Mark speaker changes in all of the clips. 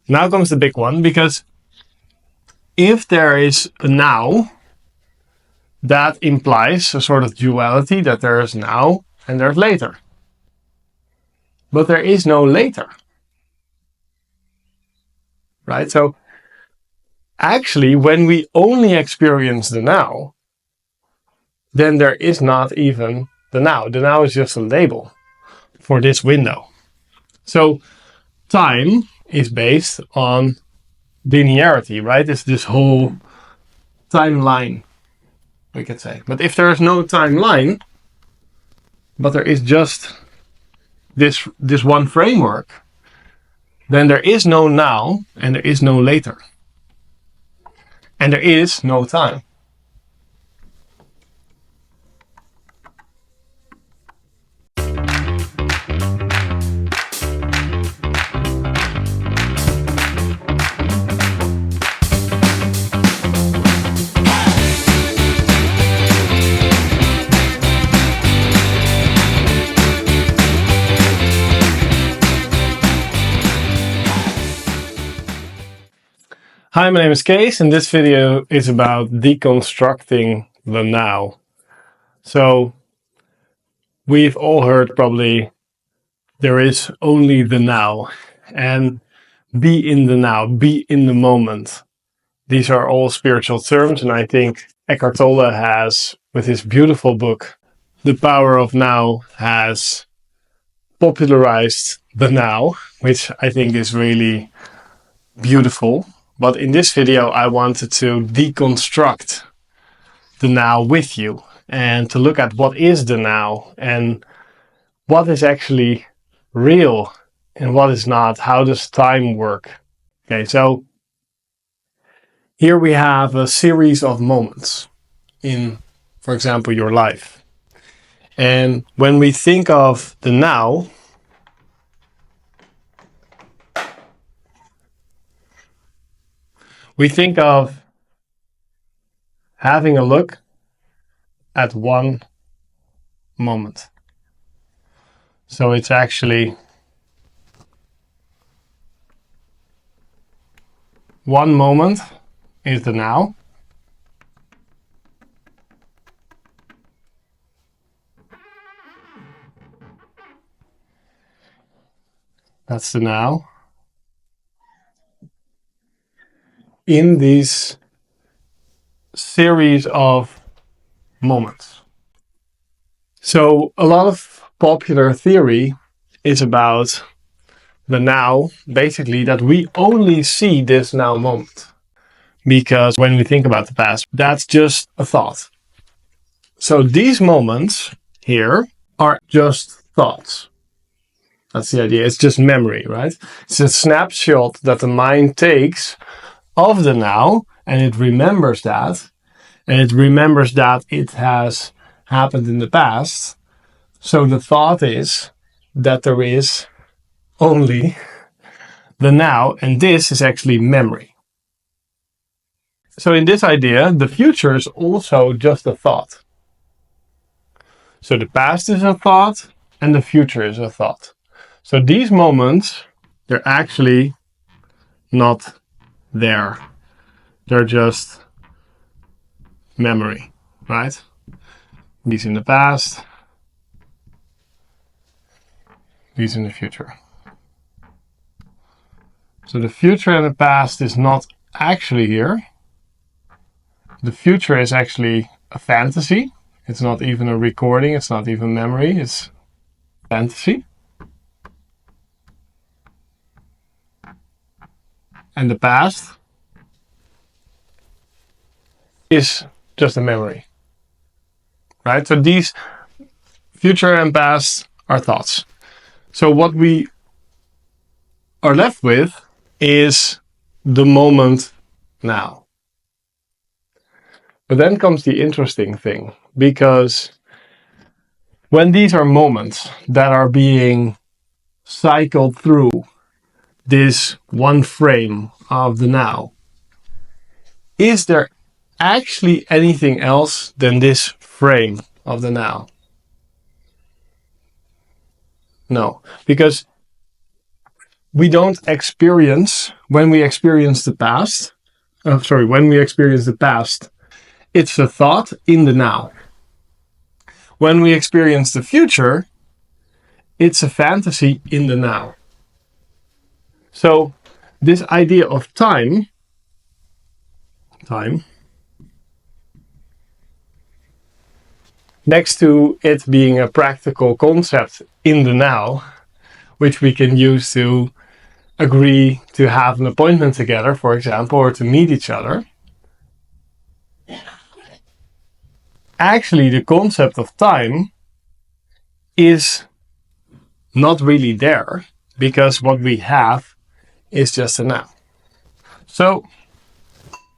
Speaker 1: Now comes the big one, because if there is a now, that implies a sort of duality, that there is now and there's later. But there is no later. Right? So actually, when we only experience the now, then there is not even the now. The now is just a label for this window. So time is based on linearity, right? It's this whole timeline, we could say. But if there is no timeline, but there is just this one framework, then there is no now and there is no later. And there is no time. Hi, my name is Kees, and this video is about deconstructing the now. So, we've all heard probably there is only the now, and be in the now, be in the moment. These are all spiritual terms, and I think Eckhart Tolle has, with his beautiful book, The Power of Now, has popularized the now, which I think is really beautiful. But in this video, I wanted to deconstruct the now with you and to look at what is the now and what is actually real and what is not. How does time work? Okay, so here we have a series of moments in, for example, your life. And when we think of the now, we think of having a look at one moment. So it's actually one moment is the now. That's the now. In these series of moments. So a lot of popular theory is about the now, basically that we only see this now moment. Because when we think about the past, that's just a thought. So these moments here are just thoughts. That's the idea. It's just memory, right? It's a snapshot that the mind takes of the now, and it remembers that, and it remembers that it has happened in the past. So the thought is that there is only the now, and this is actually memory. So in this idea, the future is also just a thought. So the past is a thought, and the future is a thought. So these moments, they're actually not there. They're just memory, right? These in the past, these in the future. So the future and the past is not actually here. The future is actually a fantasy. It's not even a recording, it's not even memory, it's fantasy. And the past is just a memory, right? So these future and past are thoughts. So what we are left with is the moment now. But then comes the interesting thing, because when these are moments that are being cycled through this one frame of the now, is there actually anything else than this frame of the now? No, because we don't experience, when we experience the past, when we experience the past, it's a thought in the now. When we experience the future, it's a fantasy in the now. So this idea of time, next to it being a practical concept in the now, which we can use to agree to have an appointment together, for example, or to meet each other, actually the concept of time is not really there, because what we have is just a now. So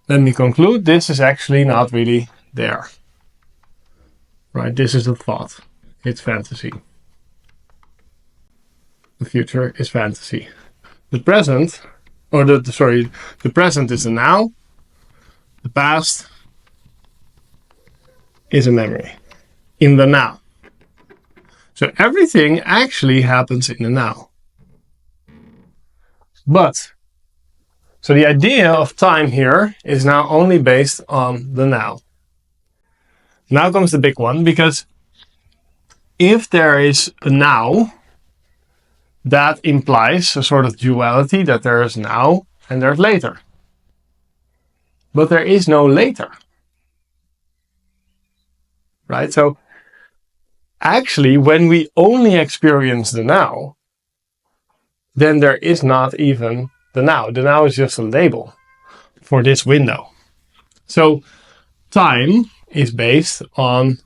Speaker 1: let me conclude, this is actually not really there. Right, this is a thought. It's fantasy. The future is fantasy. The present, the present is the now. The past is a memory in the now. So everything actually happens in the now. But, so the idea of time here is now only based on the now. Now comes the big one, because if there is a now, that implies a sort of duality, that there is now and there's later. But there is no later. Right? So actually, when we only experience the now, then there is not even the now. The now is just a label for this window. So time is based on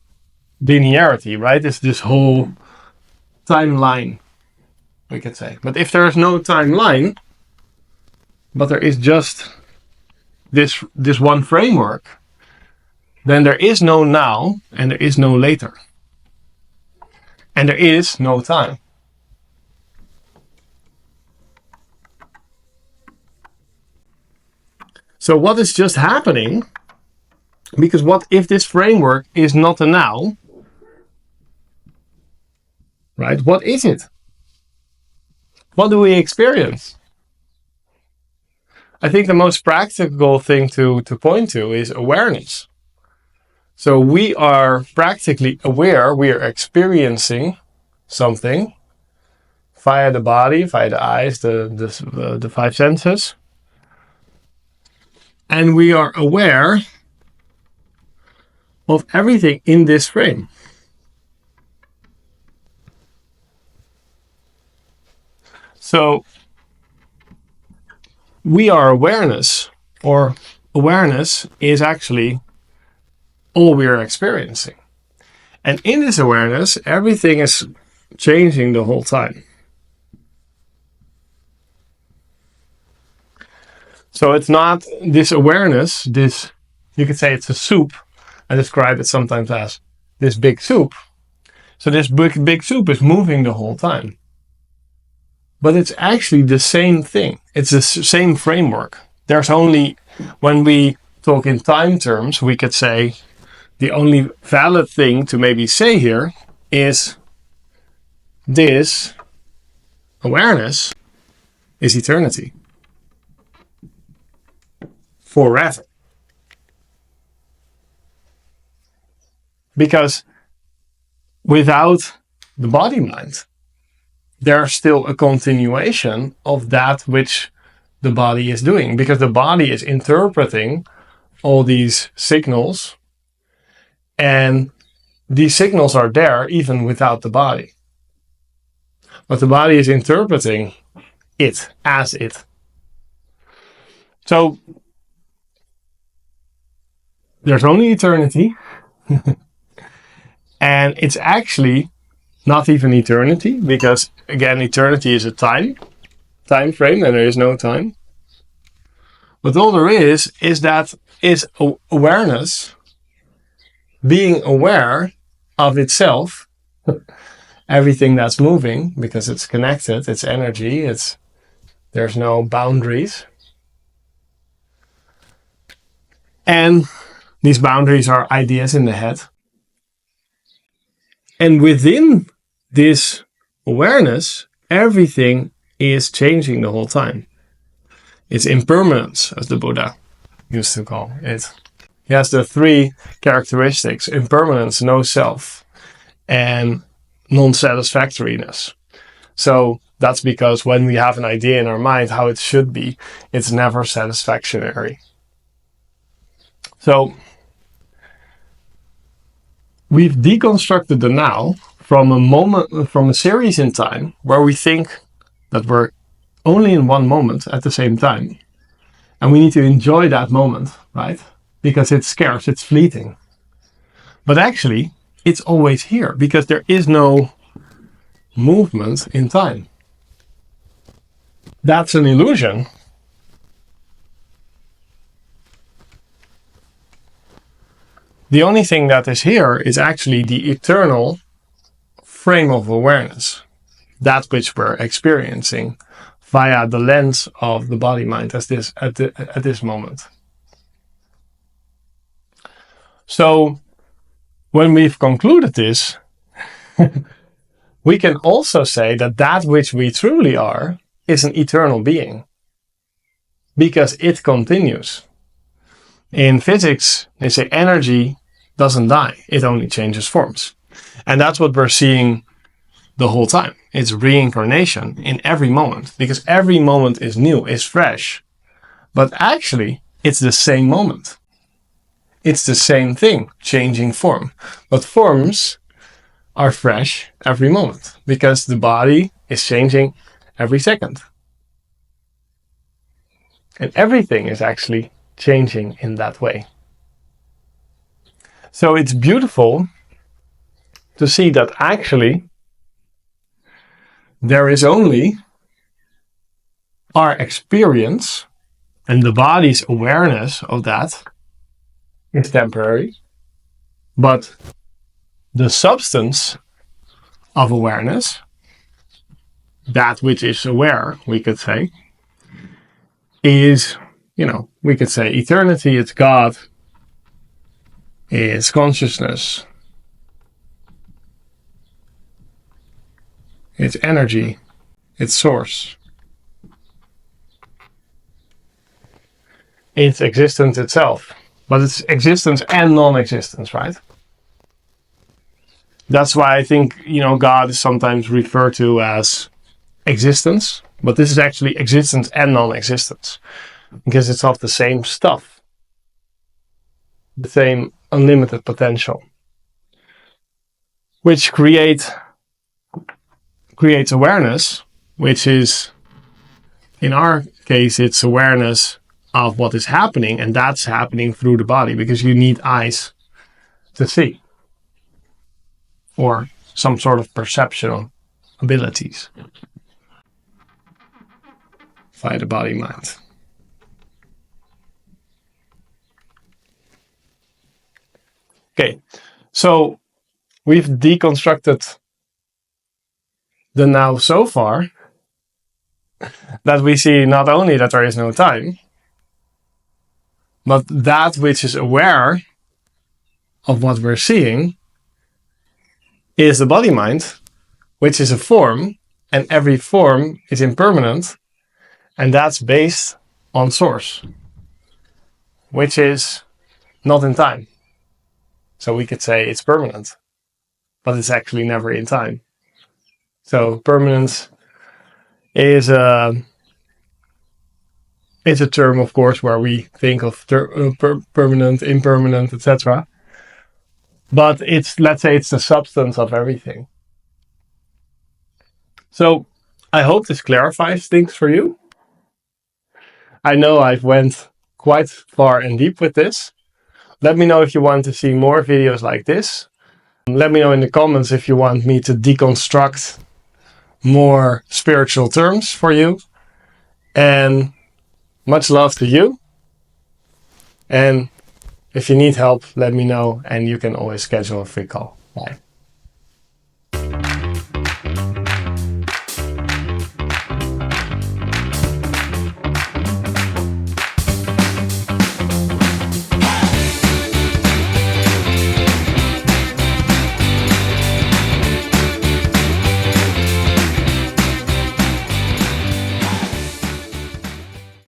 Speaker 1: linearity, right? It's this whole timeline, we could say. But if there is no timeline, but there is just this one framework, then there is no now and there is no later. And there is no time. So what is just happening? Because what if this framework is not a now? Right? What is it? What do we experience? I think the most practical thing to point to is awareness. So we are practically aware, we are experiencing something via the body, via the eyes, the five senses. And we are aware of everything in this frame. So we are awareness, or awareness is actually all we are experiencing. And in this awareness, everything is changing the whole time. So it's not this awareness, this, you could say it's a soup. I describe it sometimes as this big soup. So this big soup is moving the whole time. But it's actually the same thing. It's the same framework. There's only, when we talk in time terms, we could say the only valid thing to maybe say here is this awareness is eternity. Forever. Because without the body-mind, there's still a continuation of that which the body is doing, because the body is interpreting all these signals, and these signals are there even without the body. But the body is interpreting it as it. So there's only eternity, and it's actually not even eternity, because again, eternity is a time frame, and there is no time. But all there is that is awareness being aware of itself, everything that's moving, because it's connected, it's energy, there's no boundaries. And these boundaries are ideas in the head. And within this awareness, everything is changing the whole time. It's impermanence, as the Buddha used to call it. He has the three characteristics: impermanence, no self, and non-satisfactoriness. So that's because when we have an idea in our mind how it should be, it's never satisfactory. So we've deconstructed the now from a series in time where we think that we're only in one moment at the same time. And we need to enjoy that moment, right? Because it's scarce, it's fleeting. But actually, it's always here because there is no movement in time. That's an illusion. The only thing that is here is actually the eternal frame of awareness, that which we're experiencing via the lens of the body-mind at this moment. So when we've concluded this, we can also say that that which we truly are is an eternal being, because it continues. In physics, they say energy doesn't die, it only changes forms. And that's what we're seeing the whole time. It's reincarnation in every moment, because every moment is new, is fresh. But actually, it's the same moment. It's the same thing, changing form. But forms are fresh every moment, because the body is changing every second. And everything is actually changing in that way. So it's beautiful to see that actually there is only our experience, and the body's awareness of that is temporary, but the substance of awareness, that which is aware, we could say, is, we could say eternity, it's God, it's consciousness, it's energy, it's source, it's existence itself. But it's existence and non-existence, right? That's why I think, God is sometimes referred to as existence, but this is actually existence and non-existence, because it's of the same stuff, the same unlimited potential, which creates awareness, which is, in our case, it's awareness of what is happening, and that's happening through the body, because you need eyes to see, or some sort of perceptual abilities via the body-mind. Okay, so we've deconstructed the now so far that we see not only that there is no time, but that which is aware of what we're seeing is the body-mind, which is a form, and every form is impermanent, and that's based on source, which is not in time. So we could say it's permanent, but it's actually never in time. So permanence is it's a term, of course, where we think of permanent, impermanent, etc. But let's say it's the substance of everything. So I hope this clarifies things for you. I know I've went quite far and deep with this. Let me know if you want to see more videos like this. Let me know in the comments if you want me to deconstruct more spiritual terms for you. And much love to you. And if you need help, let me know, and you can always schedule a free call. Bye.